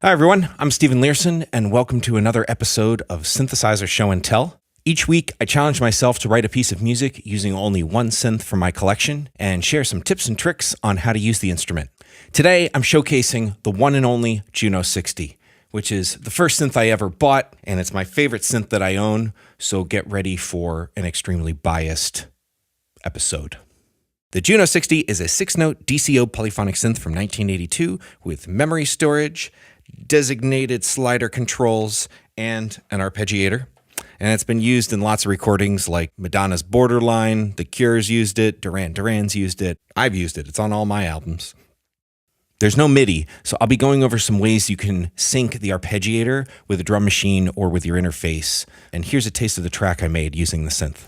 Hi everyone, I'm Stephen Learson, and welcome to another episode of Synthesizer Show and Tell. Each week, I challenge myself to write a piece of music using only one synth from my collection and share some tips and tricks on how to use the instrument. Today, I'm showcasing the one and only Juno-60, which is the first synth I ever bought, and it's my favorite synth that I own, so get ready for an extremely biased episode. The Juno-60 is a 6-note DCO polyphonic synth from 1982 with memory storage, designated slider controls, and an arpeggiator. And it's been used in lots of recordings like Madonna's Borderline, The Cure's used it, Duran Duran's used it. I've used it. It's on all my albums. There's no MIDI, so I'll be going over some ways you can sync the arpeggiator with a drum machine or with your interface. And here's a taste of the track I made using the synth.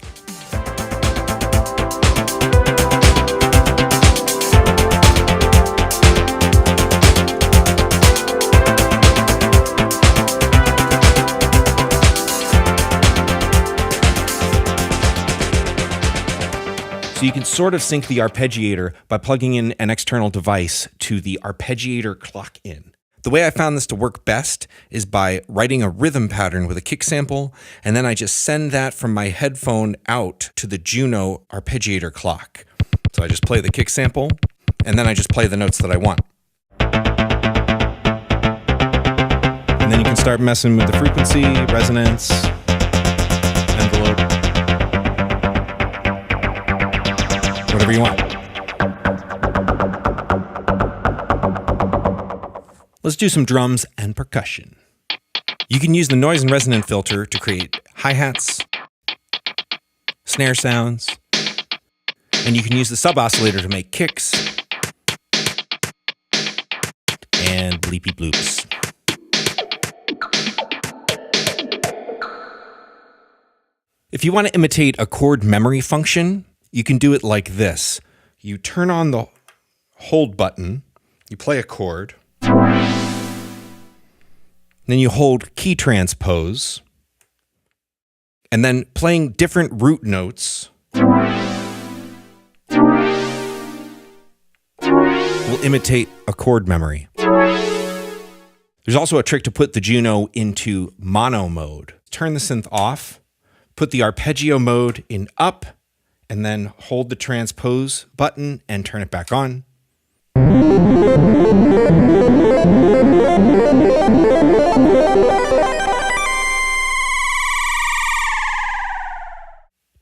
So you can sort of sync the arpeggiator by plugging in an external device to the arpeggiator clock in. The way I found this to work best is by writing a rhythm pattern with a kick sample, and then I just send that from my headphone out to the Juno arpeggiator clock. So I just play the kick sample, and then I just play the notes that I want. And then you can start messing with the frequency, resonance, envelope, whatever you want. Let's do some drums and percussion. You can use the noise and resonant filter to create hi-hats, snare sounds, and you can use the sub-oscillator to make kicks and bleepy bloops. If you want to imitate a chord memory function, you can do it like this. You turn on the hold button, you play a chord, then you hold key transpose, and then playing different root notes will imitate a chord memory. There's also a trick to put the Juno into mono mode. Turn the synth off, put the arpeggio mode in up, and then hold the transpose button and turn it back on.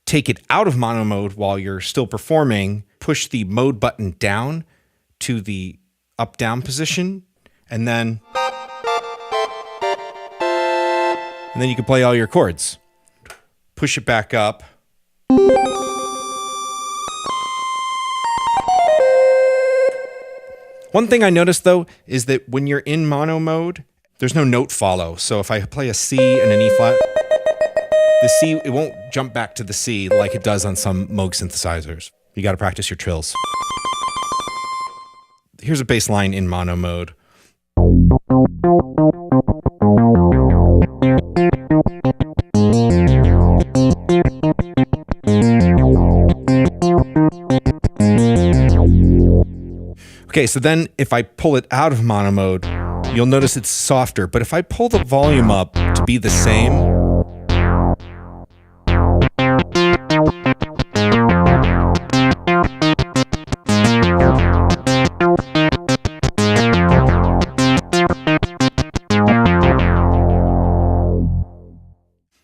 Take it out of mono mode while you're still performing, push the mode button down to the up-down position, and then you can play all your chords. Push it back up. One thing I noticed, though, is that when you're in mono mode, there's no note follow. So if I play a C and an E flat, the C, it won't jump back to the C like it does on some Moog synthesizers. You got to practice your trills. Here's a bass line in mono mode. Okay, so then if I pull it out of mono mode, you'll notice it's softer. But if I pull the volume up to be the same,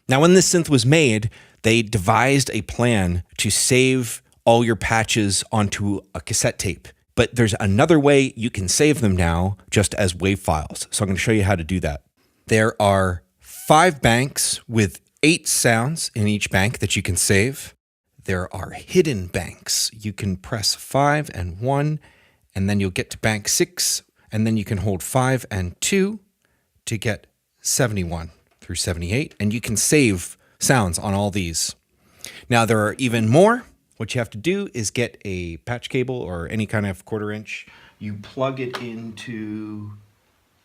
now when this synth was made, they devised a plan to save all your patches onto a cassette tape. But there's another way you can save them now just as WAV files. So I'm going to show you how to do that. There are 5 banks with 8 sounds in each bank that you can save. There are hidden banks. You can press 5 and 1, and then you'll get to bank 6, and then you can hold 5 and 2 to get 71 through 78, and you can save sounds on all these. Now there are even more. What you have to do is get a patch cable or any kind of 1/4 inch. You plug it into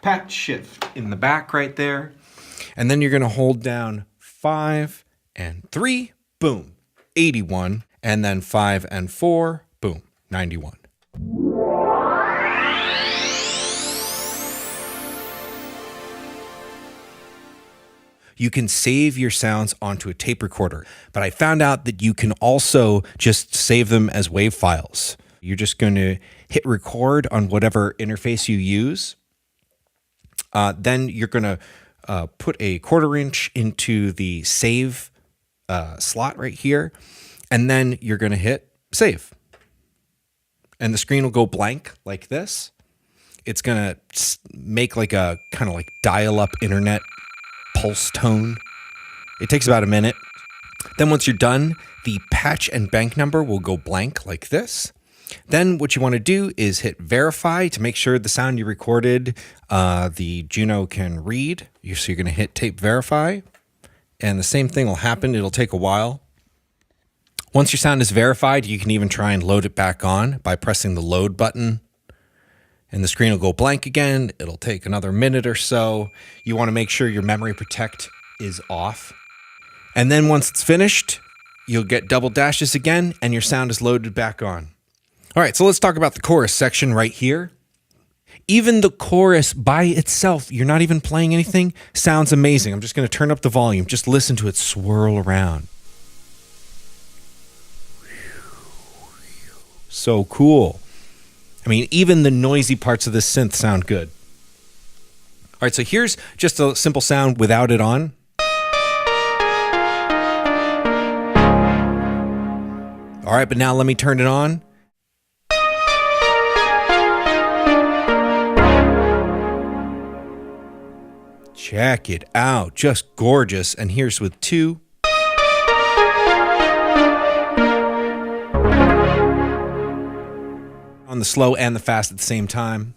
patch shift in the back right there. And then you're going to hold down 5 and 3, boom, 81. And then 5 and 4, boom, 91. You can save your sounds onto a tape recorder, but I found out that you can also just save them as WAV files. You're just going to hit record on whatever interface you use. Then you're going to put a 1/4 inch into the save slot right here, and then you're going to hit save. And the screen will go blank like this. It's going to make like a kind of like dial-up internet pulse tone. It takes about a minute. Then once you're done, the patch and bank number will go blank like this. Then what you want to do is hit verify to make sure the sound you recorded, the Juno can read. So you're going to hit tape verify, and the same thing will happen. It'll take a while. Once your sound is verified, you can even try and load it back on by pressing the load button. And the screen will go blank again. It'll take another minute or so. You want to make sure your memory protect is off. And then once it's finished, you'll get double dashes again, and your sound is loaded back on. All right, so let's talk about the chorus section right here. Even the chorus by itself, you're not even playing anything, sounds amazing. I'm just going to turn up the volume. Just listen to it swirl around. So cool. I mean, even the noisy parts of this synth sound good. All right, so here's just a simple sound without it on. All right, but now let me turn it on. Check it out, just gorgeous. And here's with 2. On the slow and the fast at the same time.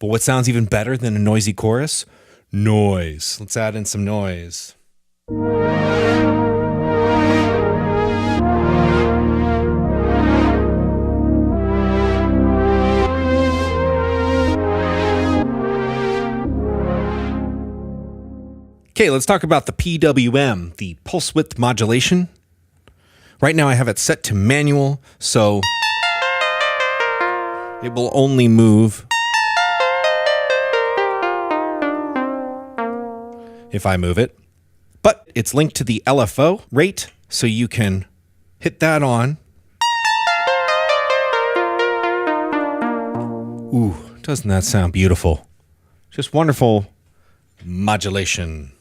But what sounds even better than a noisy chorus? Noise. Let's add in some noise. Okay, let's talk about the PWM, the pulse width modulation. Right now I have it set to manual, so it will only move if I move it. But it's linked to the LFO rate, so you can hit that on. Ooh, doesn't that sound beautiful? Just wonderful modulation.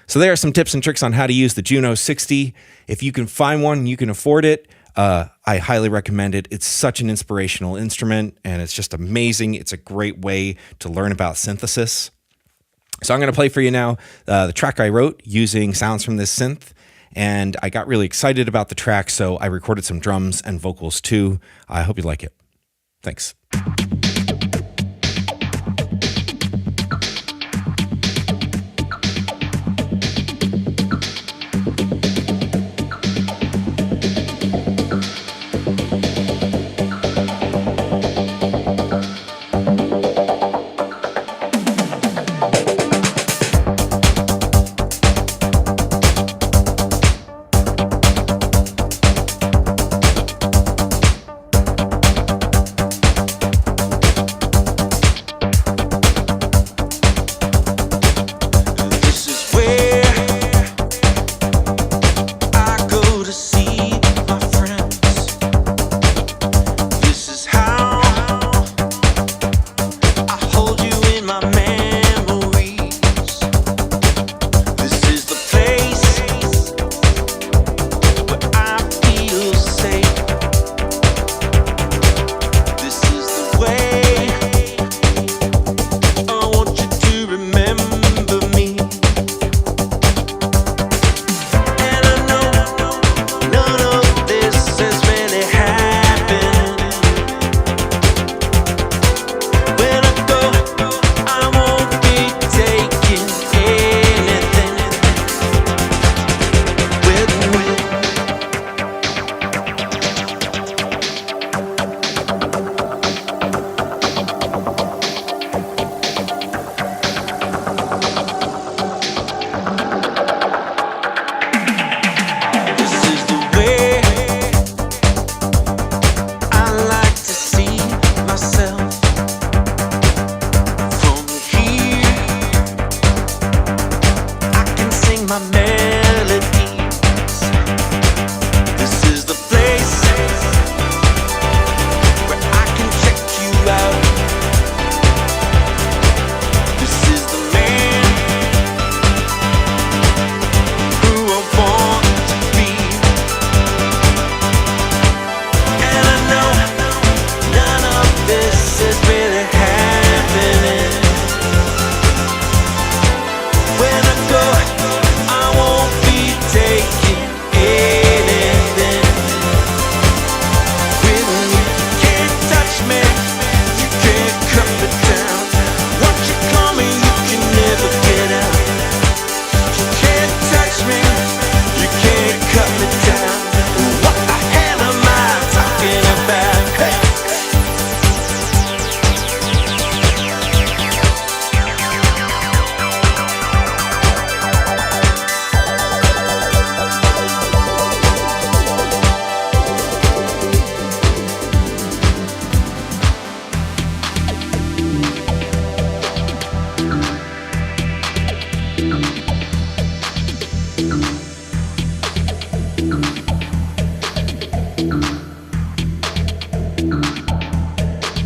So there are some tips and tricks on how to use the Juno-60. If you can find one, you can afford it. I highly recommend it. It's such an inspirational instrument, and it's just amazing. It's a great way to learn about synthesis. So I'm going to play for you now the track I wrote using sounds from this synth, and I got really excited about the track, so I recorded some drums and vocals too. I hope you like it. Thanks.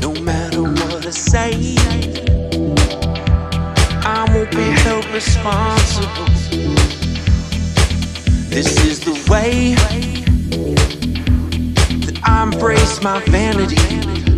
No matter what I say, I won't be held responsible. This is the way that I embrace my vanity.